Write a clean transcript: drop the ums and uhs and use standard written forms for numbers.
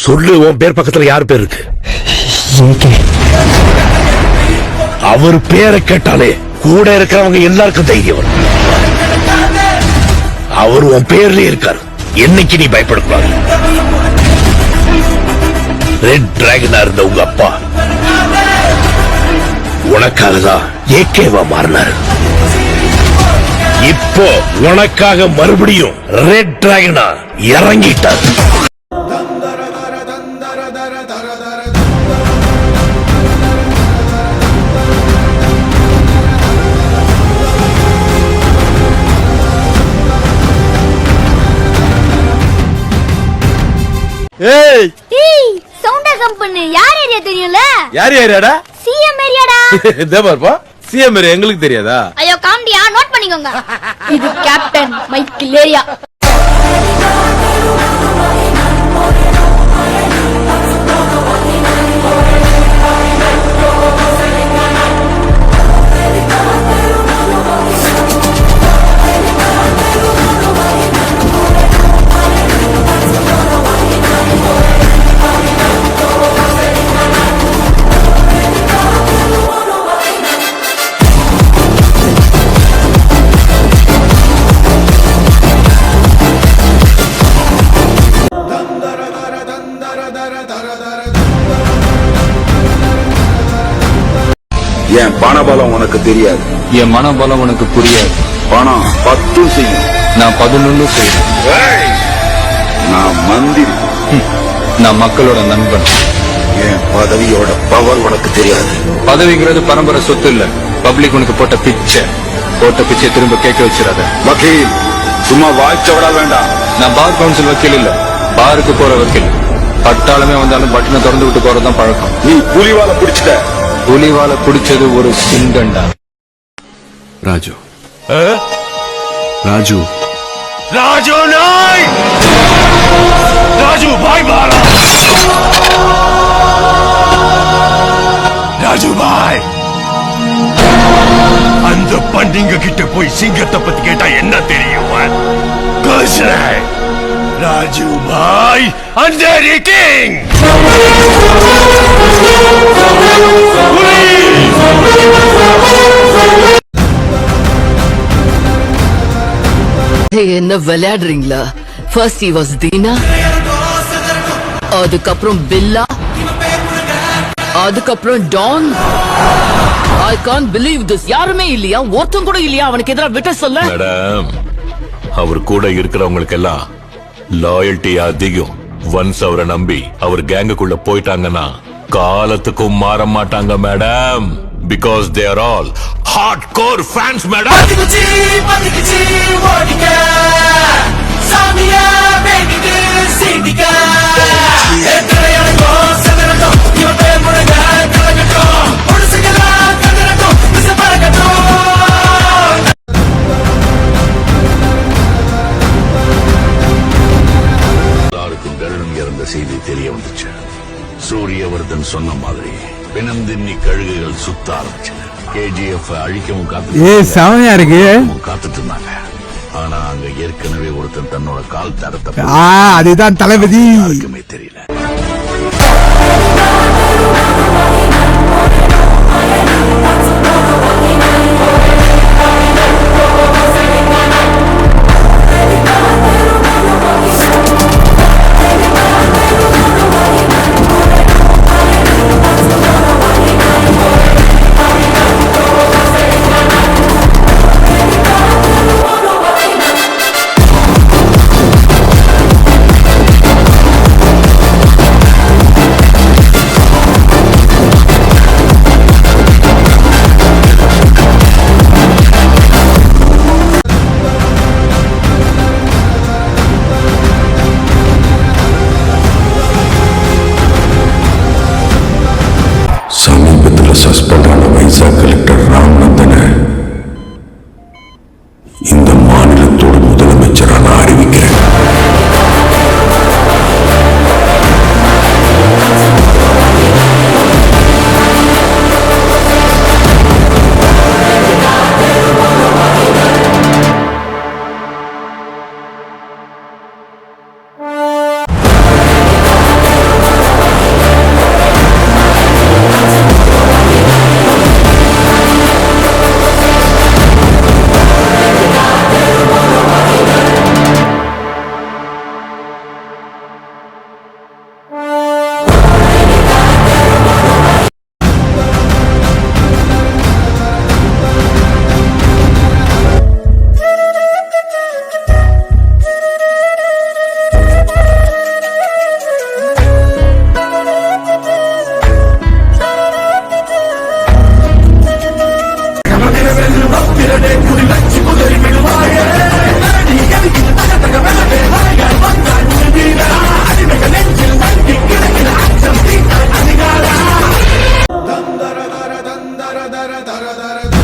சொல்லு, உன் பேர் பக்கத்துல யார் பேர் இருக்கு? அவர் பேரை கேட்டாலே கூட இருக்கிறவங்க எல்லாருக்கும் தைரியம் வரும். அவர் உன் பேர்லயே இருக்காரு. என்னைக்கு நீ பயப்படக்கூடாது. ரெட் டிராகனா இருந்த உங்க அப்பா உனக்காக தான் ஏகேவா மாறினாரு. இப்போ உனக்காக மறுபடியும் ரெட் டிராகனா இறங்கிட்டார். ஏய் ஏய் சவுண்டா கம்பெனி யார் ஏரியா தெரியும்ல? யார் ஏரியாடா? சிஎம் ஏரியாடா. இதே பாருப்பா, சிஎம் ஏரியா எங்களுக்கு தெரியாதா? ஐயோ காமெடியா, நோட் பண்ணிக்கோங்க. இது கேப்டன் மைக்கேல் ஏரியா. என் பணபலம் உனக்கு தெரியாது, என் மனபலம் உனக்கு புரியாது. பணம் 10 செய்யும், நான் 11 செய்வேன். நான் மந்திரி, நான் மக்களோட நண்பன். என் பதவியோட பவர் உனக்கு தெரியாது. பதவிங்கிறது பரம்பரை சொத்து இல்ல, பப்ளிக் உனக்கு போட்ட பிச்சை திரும்ப கேட்க வச்சிடாத. வக்கீல், சும்மா வாய்ச்ச விட வேண்டாம். நான் பார் கவுன்சில் வக்கீல் இல்ல, பாருக்கு போற வக்கீல். பட்டாளமே வந்தாலும் பட்டனை திறந்து விட்டு போறதுதான் பழக்கம். நீ புலிவால பிடிச்சிட்ட. புலிவால குடிச்சது ஒரு சிங்கண்டா. ராஜு ராஜு ராஜு நாய், ராஜு பாய் பாலா, ராஜு பாய். அந்த பண்டிங்க கிட்ட போய் சிங்கத்தை பத்தி கேட்டா என்ன தெரியும்? ராஜு பாய் அண்டரி கிங். என்ன விளையாடுறீங்களா? ஃபர்ஸ்ட் he was தீனா, அதுக்கப்புறம் பில்லா, அதுக்கப்புறம் Don. I can't believe this. யாருமே இல்லையா? ஒருத்தன் கூட இல்லையா அவனுக்கு எதிராக விட்ட சொல்ல? மேடம், அவர் கூட இருக்கிறவங்களுக்கு எல்லாம் லாயல்டி அதிகம். ஒன்ஸ் அவரை நம்பி அவர் கேங்குக்குள்ள போயிட்டாங்கன்னா காலத்துக்கும் மாற மாட்டாங்க madam. Because they are all hardcore fans madam. செய்தி தெரிய வந்துச்சு. சூரியவர்தன் சொன்ன மாதிரி பிணந்தின்னி கழுகுகள் சுத்த ஆரம்பிச்சு கேஜிஎஃப் அழிக்கவும் காத்துட்டு இருந்தாங்க. ஆனா அங்க ஏற்கனவே ஒருத்தன் தன்னோட கால் தரத்தை அதுதான் தளபதி யாருக்குமே தெரியல. தர தர தர